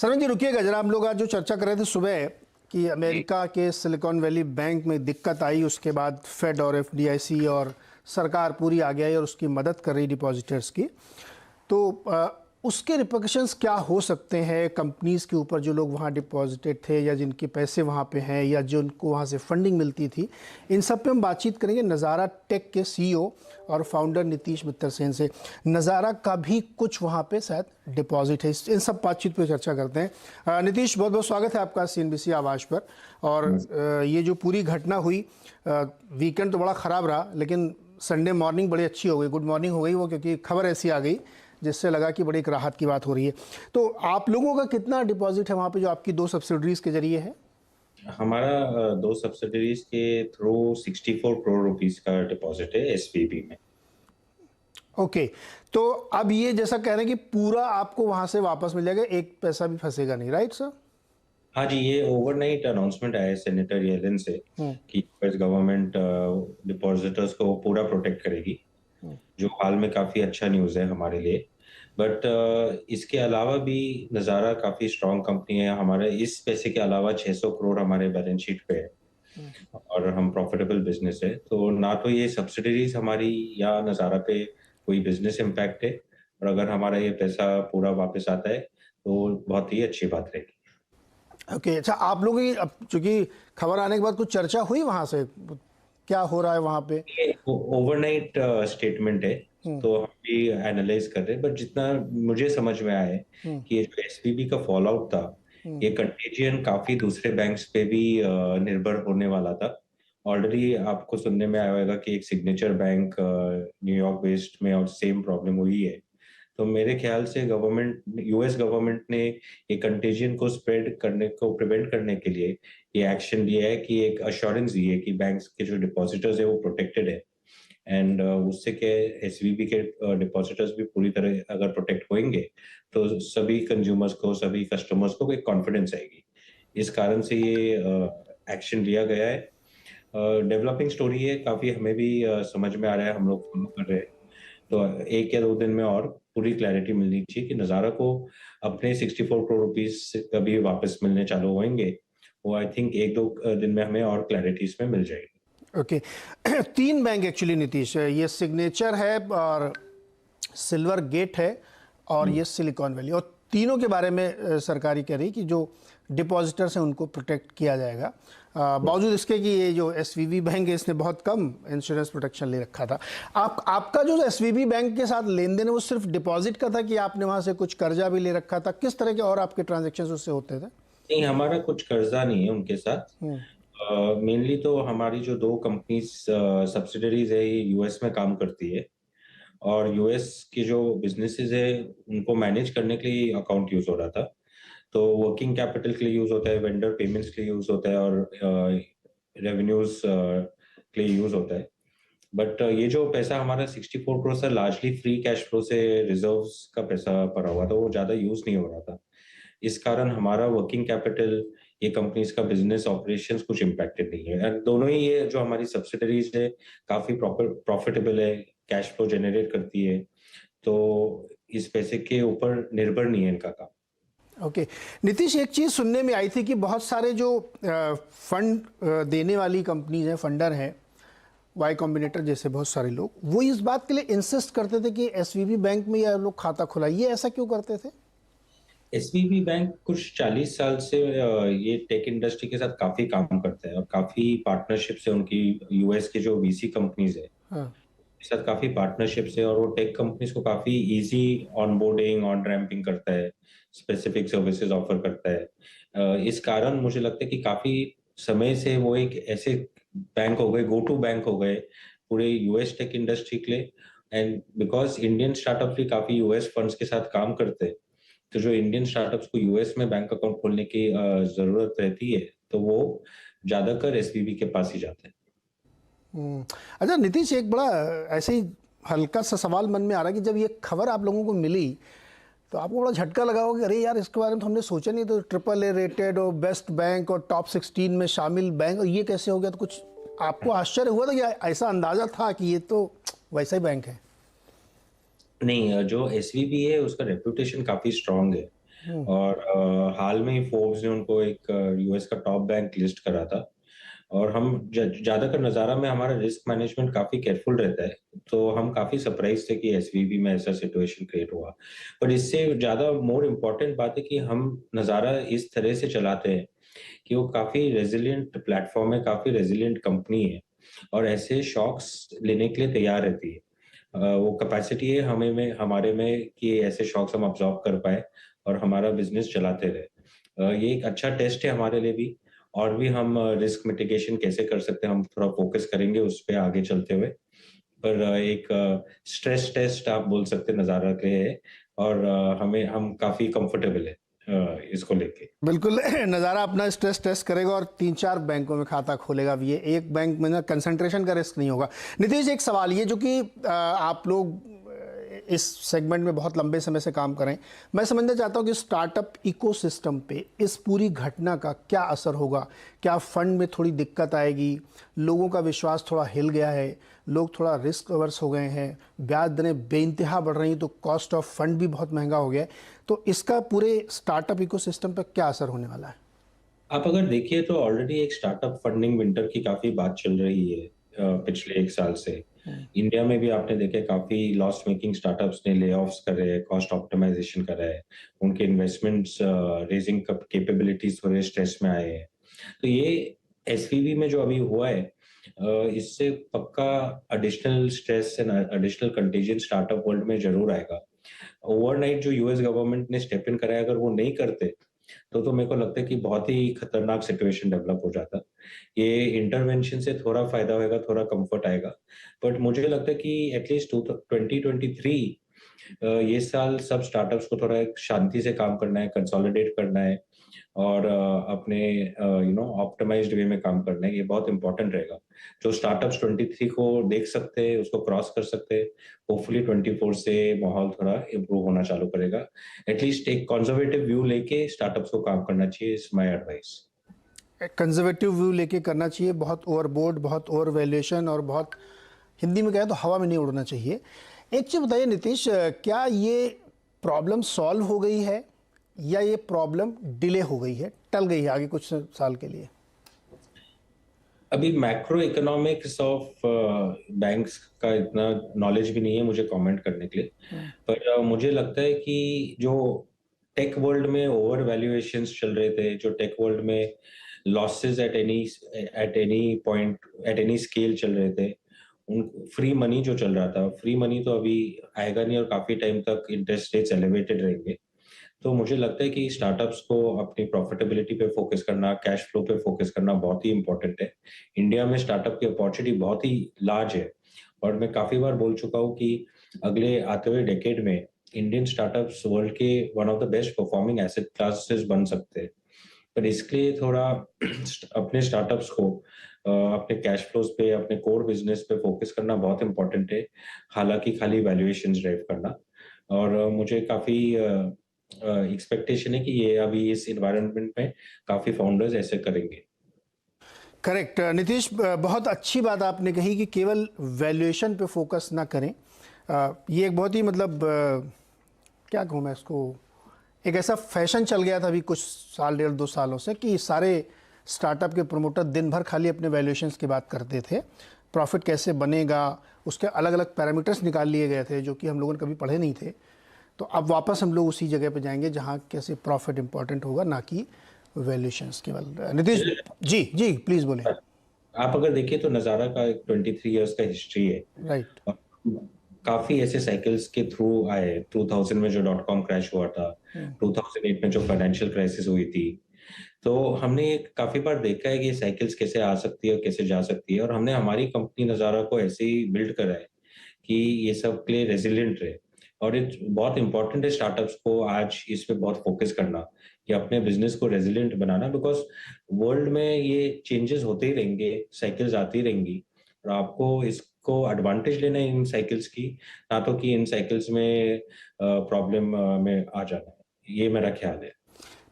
सरन जी रुकिएगा जरा, हम लोग आज जो चर्चा कर रहे थे सुबह कि अमेरिका के सिलिकॉन वैली बैंक में दिक्कत आई, उसके बाद फेड और एफडीआईसी और सरकार पूरी आ गई और उसकी मदद कर रही डिपॉजिटर्स की। तो उसके रिपरकशंस क्या हो सकते हैं कंपनीज़ के ऊपर, जो लोग वहाँ डिपॉजिटेड थे या जिनके पैसे वहाँ पे हैं या जो उनको वहाँ से फंडिंग मिलती थी। इन सब पे हम बातचीत करेंगे नज़ारा टेक के सीईओ और फाउंडर नीतीश मित्तर सेन से। नज़ारा का भी कुछ वहाँ पे शायद डिपॉजिट है, इन सब बातचीत पे चर्चा करते हैं। नीतीश, बहुत बहुत स्वागत है आपका CNBC आवाज़ पर। और ये जो पूरी घटना हुई, वीकेंड तो बड़ा ख़राब रहा, लेकिन संडे मॉर्निंग बड़ी अच्छी हो गई, गुड मॉर्निंग हो गई वो, क्योंकि खबर ऐसी आ गई जिससे लगा कि बड़ी एक राहत की बात हो रही है। तो आप लोगों का कितना डिपॉजिट है वहाँ पे, जो आपकी 2 सब्सिडरीज के जरिए है? हमारा 2 सब्सिडरीज के थ्रू 64 करोड़ रुपीस का डिपॉजिट है SVB में। ओके, तो अब ये जैसा कह रहे हैं कि पूरा आपको वहाँ से वापस मिल जाएगा, एक पैसा भी फंसेगा नहीं, राइट सर? हाँ जी, ये ओवरनाइट अनाउंसमेंट आया है सेनेटर येलेन से कि यूएस गवर्नमेंट डिपॉजिटर्स को पूरा प्रोटेक्ट करेगी, जो हाल में काफी अच्छा न्यूज़ है हमारे लिए। बट इसके अलावा भी नज़ारा काफी स्ट्रॉन्ग कंपनी है। हमारे इस पैसे के अलावा 600 करोड़ हमारे बैलेंस शीट पे है और हम प्रॉफिटेबल बिजनेस है। तो ना तो ये सब्सिडरीज हमारी या नज़ारा पे कोई बिजनेस इम्पैक्ट है, और अगर हमारा ये पैसा पूरा वापस आता है तो बहुत ही अच्छी बात रहेगी। ओके, अच्छा, आप लोगों की अब चूंकि खबर आने के बाद कुछ चर्चा हुई वहाँ से, क्या हो रहा है वहाँ पे? ये ओवरनाइट स्टेटमेंट है, तो हम भी एनालाइज कर रहे हैं। बट जितना मुझे समझ में आया है कि ये जो SVB का फॉल आउट था, ये कंटेजियन काफी दूसरे बैंक्स पे भी निर्भर होने वाला था। ऑलरेडी आपको सुनने में आया होगा कि एक सिग्नेचर बैंक न्यूयॉर्क बेस्ड में और सेम प्रॉब्लम हुई है। तो मेरे ख्याल से यूएस गवर्नमेंट ने ये कंटेजियन को स्प्रेड करने को प्रिवेंट करने के लिए ये एक्शन लिया है कि एक अश्योरेंस दी है कि बैंक्स के जो डिपॉजिटर्स है वो प्रोटेक्टेड है। एंड उससे क्या SVB के डिपॉजिटर्स भी पूरी तरह अगर प्रोटेक्ट होंगे तो सभी कंज्यूमर्स को, सभी कस्टमर्स को एक कॉन्फिडेंस आएगी। इस कारण से ये एक्शन लिया गया है। डेवलपिंग स्टोरी है, काफी हमें भी समझ में आ रहा है, हम लोग फॉलो कर रहे हैं। तो 1 या 2 दिन में और पूरी क्लैरिटी मिलनी चाहिए कि नज़ारा को अपने 64 करोड़ रुपीस कभी वापस मिलने चालू होंगे। वो आई थिंक 1-2 दिन में हमें और क्लैरिटी इसमें मिल जाएगी। ओके, 3 बैंक एक्चुअली नीतीश, ये सिग्नेचर है और सिल्वर गेट है और ये सिलिकॉन वैली, और तीनों के बारे में सरकारी कह रही कि जो डिपॉजिटर्स हैं उनको प्रोटेक्ट किया जाएगा। बावजूद इसके कि ये जो SVB बैंक है इसने बहुत कम इंश्योरेंस प्रोटेक्शन ले रखा था। आपका जो SVB बैंक के साथ लेन देन है वो सिर्फ डिपॉजिट का था कि आपने वहाँ से कुछ कर्जा भी ले रखा था? किस तरह के और आपके ट्रांजेक्शन उससे होते थे? नहीं, हमारा कुछ कर्जा नहीं है उनके साथ। मेनली तो हमारी जो 2 कंपनीज सब्सिडरीज है ये यूएस में काम करती है, और यूएस की जो बिजनेसेस है उनको मैनेज करने के लिए अकाउंट यूज हो रहा था। तो वर्किंग कैपिटल के लिए यूज होता है, वेंडर पेमेंट्स के लिए यूज होता है, और रेवेन्यूज के लिए यूज होता है। बट ये जो पैसा हमारा 64 करोड़ से लार्जली फ्री कैश फ्लो से रिजर्व्स का पैसा पड़ा हुआ था, वो ज्यादा यूज नहीं हो रहा था। इस कारण हमारा वर्किंग कैपिटल, ये कंपनीज का बिजनेस ऑपरेशंस कुछ इम्पैक्टेड नहीं है। एंड दोनों ही ये जो हमारी सब्सिडरीज है काफी प्रॉफिटेबल है, कैश फ्लो जनरेट करती है, तो इस पैसे के ऊपर निर्भर नहीं है इनका काम। ओके, नीतीश, एक चीज़ सुनने में आई थी कि बहुत सारे जो फंड देने वाली कंपनीज हैं, फंडर हैं, वाई कॉम्बिनेटर जैसे बहुत सारे लोग, वो इस बात के लिए इंसिस्ट करते थे कि SVB बैंक में ये लोग खाता खुलाइए। ऐसा क्यों करते थे? SVB बैंक कुछ 40 साल से ये टेक इंडस्ट्री के साथ काफी काम करता है, और काफी पार्टनरशिप्स है उनकी यूएस के जो VC कंपनीज है हाँ। के साथ काफी पार्टनरशिप्स है, और वो टेक कंपनीज को काफी इजी ऑनबोर्डिंग, ऑन रैंपिंग करता है, स्पेसिफिक सर्विसेज ऑफर करता है। इस कारण मुझे लगता है कि काफी समय से वो एक ऐसे बैंक हो गए, गो टू बैंक हो गए पूरे यूएस टेक इंडस्ट्री के लिए। एंड बिकॉज इंडियन स्टार्टअप भी काफी यूएस फंड्स के साथ काम करते हैं, तो जो इंडियन स्टार्टअप्स को यूएस में बैंक अकाउंट खोलने की जरूरत रहती है, तो वो ज्यादातर SVB के पास ही जाते हैं। अच्छा नीतीश, एक बड़ा ऐसे ही हल्का सा सवाल मन में आ रहा है कि जब ये खबर आप लोगों को मिली तो आपको बड़ा झटका लगा होगा कि अरे यार, इसके बारे में तो हमने सोचा नहीं। तो AAA रेटेड और बेस्ट बैंक और टॉप 16 में शामिल बैंक, और ये कैसे हो गया? तो कुछ आपको आश्चर्य हुआ था कि ऐसा अंदाजा था कि ये तो वैसा ही बैंक है? नहीं, जो SVB है उसका रेपुटेशन काफी स्ट्रांग है। और हाल में ही फोर्ब्स ने उनको एक यूएस का टॉप बैंक लिस्ट करा था। और हम ज्यादातर नज़ारा में हमारा रिस्क मैनेजमेंट काफी केयरफुल रहता है, तो हम काफी सरप्राइज थे कि एसवीबी में ऐसा सिचुएशन क्रिएट हुआ। पर इससे ज्यादा मोर इम्पोर्टेंट बात है कि हम नज़ारा इस तरह से चलाते हैं कि वो काफी रेजिलिएंट प्लेटफॉर्म है, काफी रेजिलिएंट कंपनी है, और ऐसे शॉक्स लेने के लिए तैयार रहती है। वो कैपेसिटी है हमारे में कि ऐसे शॉक्स हम अब्सॉर्ब कर पाए और हमारा बिजनेस चलाते रहे। ये एक अच्छा टेस्ट है हमारे लिए भी, और भी हम रिस्क मिटिगेशन कैसे कर सकते हैं हम थोड़ा फोकस करेंगे उस पे आगे चलते हुए। पर एक स्ट्रेस टेस्ट आप बोल सकते हैं नज़ारा के लिए है, और हम काफी कंफर्टेबल है इसको लेके। बिल्कुल नज़ारा अपना स्ट्रेस टेस्ट करेगा और 3-4 बैंकों में खाता खोलेगा भी। ये एक बैंक में ना कंसंट्रेशन का रिस्क नहीं होगा। नीतीश, एक सवाल ये जो कि आप लोग इस सेगमेंट में बहुत लंबे समय से काम करें, मैं समझना चाहता हूँ कि स्टार्टअप इकोसिस्टम पे इस पूरी घटना का क्या असर होगा? क्या फंड में थोड़ी दिक्कत आएगी? लोगों का विश्वास थोड़ा हिल गया है, लोग थोड़ा रिस्क अवर्स हो गए हैं, ब्याज दरें बेइंतहा बढ़ रही हैं, तो कॉस्ट ऑफ फंड भी बहुत महंगा हो गया है। तो इसका पूरे स्टार्टअप इकोसिस्टम पर क्या असर होने वाला है? आप अगर देखिए तो ऑलरेडी एक स्टार्टअप फंडिंग विंटर की काफी बात चल रही है पिछले एक साल से। इंडिया में भी आपने देखे काफी लॉस मेकिंग स्टार्टअप्स ने ले ऑफ्स कर रहे हैं, कॉस्ट ऑप्टिमाइजेशन कर रहे हैं, उनके इन्वेस्टमेंट्स रेजिंग कैपेबिलिटीज थोड़े स्ट्रेस में आए हैं। तो ये एसवीबी में जो अभी हुआ है, इससे पक्का additional stress and additional contagion startup world में जरूर आएगा। ओवरनाइट जो यूएस गवर्नमेंट ने स्टेप इन कराया, अगर वो नहीं करते तो मेरे को लगता है कि बहुत ही खतरनाक सिचुएशन डेवलप हो जाता। ये इंटरवेंशन से थोड़ा फायदा होगा, थोड़ा कंफर्ट आएगा, बट मुझे लगता है कि एटलीस्ट 2023 ये साल सब स्टार्टअप्स को थोड़ा एक शांति से काम करना है, कंसोलिडेट करना है, और अपने ऑप्टिमाइज्ड वे में काम करना है। ये बहुत इंपॉर्टेंट रहेगा। जो स्टार्टअप्स 23 को देख सकते हैं, उसको क्रॉस कर सकते हैं, होपफुली 24 से माहौल थोड़ा इम्प्रूव होना चालू करेगा। एटलीस्ट एक कंजर्वेटिव व्यू लेके स्टार्टअप्स को काम करना चाहिए, is my advice. Conservative view लेके करना चाहिए, बहुत ओवरबोर्ड, बहुत ओवर वैल्यूएशन और बहुत, हिंदी में कहें तो हवा में नहीं उड़ना चाहिए। एक चीज़ बताइए नीतीश, क्या ये प्रॉब्लम सॉल्व हो गई है या ये प्रॉब्लम डिले हो गई है, टल गई है आगे कुछ साल के लिए? अभी मैक्रो इकोनॉमिक्स ऑफ बैंक्स का इतना नॉलेज भी नहीं है मुझे कमेंट करने के लिए, पर मुझे लगता है कि जो टेक वर्ल्ड में ओवर वैल्यूएशंस चल रहे थे, जो टेक वर्ल्ड में losses at any point at any scale चल रहे थे, उन फ्री मनी जो चल रहा था, फ्री मनी तो अभी आएगा नहीं, और काफी टाइम तक इंटरेस्ट रेट्स एलिवेटेड रहेंगे। तो मुझे लगता है कि स्टार्टअप्स को अपनी प्रॉफिटेबिलिटी पे फोकस करना, कैश फ्लो पे फोकस करना बहुत ही इंपॉर्टेंट है। इंडिया में स्टार्टअप की अपॉर्चुनिटी बहुत ही लार्ज है, और मैं काफी बार बोल चुका हूँ कि अगले आते हुए डेकेड में इंडियन स्टार्टअप्स वर्ल्ड के one of the best performing asset classes बन सकते हैं। पर इसके लिए थोड़ा अपने स्टार्टअप्स को अपने कैश फ्लोज पे, अपने कोर बिजनेस पे फोकस करना बहुत इंपॉर्टेंट है, हालांकि खाली वैल्यूएशन ड्राइव करना। और मुझे काफी एक्सपेक्टेशन है कि ये अभी इस इन्वायरमेंट में काफी फाउंडर्स ऐसे करेंगे। करेक्ट नीतीश, बहुत अच्छी बात आपने कही कि केवल वैल्यूएशन पे फोकस ना करें। ये एक बहुत ही मतलब क्या कहूँ मैं इसको, एक ऐसा फैशन चल गया था अभी कुछ साल, 1.5-2 सालों से, कि सारे स्टार्टअप के प्रमोटर दिन भर खाली अपने वैल्यूएशंस की बात करते थे, प्रॉफिट कैसे बनेगा, उसके अलग अलग पैरामीटर्स निकाल लिए गए थे जो कि हम लोगों ने कभी पढ़े नहीं थे। तो अब वापस हम लोग उसी जगह पे जाएंगे जहाँ कैसे प्रॉफिट इंपॉर्टेंट होगा, ना कि वैल्यूएशंस केवल। नीतीश जी जी प्लीज़ बोलें। आप अगर देखिए तो नज़ारा का एक 23 इयर्स का हिस्ट्री है, राइट। और काफी ऐसे साइकिल्स के थ्रू आए। 2000 में जो डॉट कॉम क्रैश हुआ था, 2008 में जो फाइनेंशियल क्राइसिस हुई थी, तो हमने काफी बार देखा है कि ये साइकिल्स कैसे आ सकती है और कैसे जा सकती है, और हमने हमारी कंपनी नज़ारा को ऐसे ही बिल्ड करा है कि ये सब के लिए रेजिलिएंट रहे। और ये बहुत इंपॉर्टेंट है स्टार्टअप्स को आज इस पे बहुत फोकस करना, कि अपने बिजनेस को रेजिलिएंट बनाना, बिकॉज वर्ल्ड में ये चेंजेस होते ही रहेंगे, साइकिल्स आती रहेंगी, और आपको इसको एडवांटेज लेना है इन साइकिल्स की, ना तो कि इन साइकिल्स में प्रॉब्लम में आ जाना है। ये मेरा ख्याल है।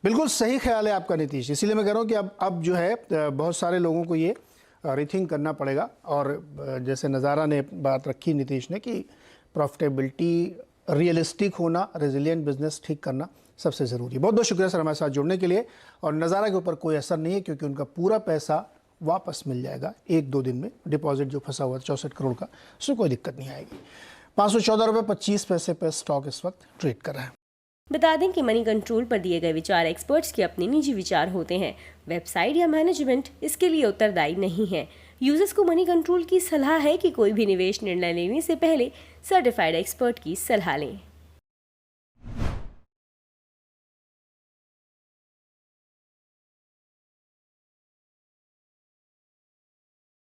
बिल्कुल सही ख्याल है आपका नीतीश, इसीलिए मैं कह रहा हूँ कि अब जो है बहुत सारे लोगों को ये रिथिंक करना पड़ेगा। और जैसे नज़ारा ने बात रखी नीतीश ने कि प्रॉफिटेबिलिटी, रियलिस्टिक होना, रेजिलिएंट बिजनेस ठीक करना, सबसे ज़रूरी। बहुत बहुत शुक्रिया सर हमारे साथ जुड़ने के लिए। और नज़ारा के ऊपर कोई असर नहीं है क्योंकि उनका पूरा पैसा वापस मिल जाएगा 1-2 दिन में। डिपॉजिट जो फंसा हुआ था 64 करोड़ का, उसमें कोई दिक्कत नहीं आएगी। 514 रुपये 25 पैसे पर स्टॉक इस वक्त ट्रेड कर रहा है। बता दें कि मनी कंट्रोल पर दिए गए विचार एक्सपर्ट्स के अपने निजी विचार होते हैं। वेबसाइट या मैनेजमेंट इसके लिए उत्तरदायी नहीं है। यूजर्स को मनी कंट्रोल की सलाह है कि कोई भी निवेश निर्णय लेने से पहले सर्टिफाइड एक्सपर्ट की सलाह लें।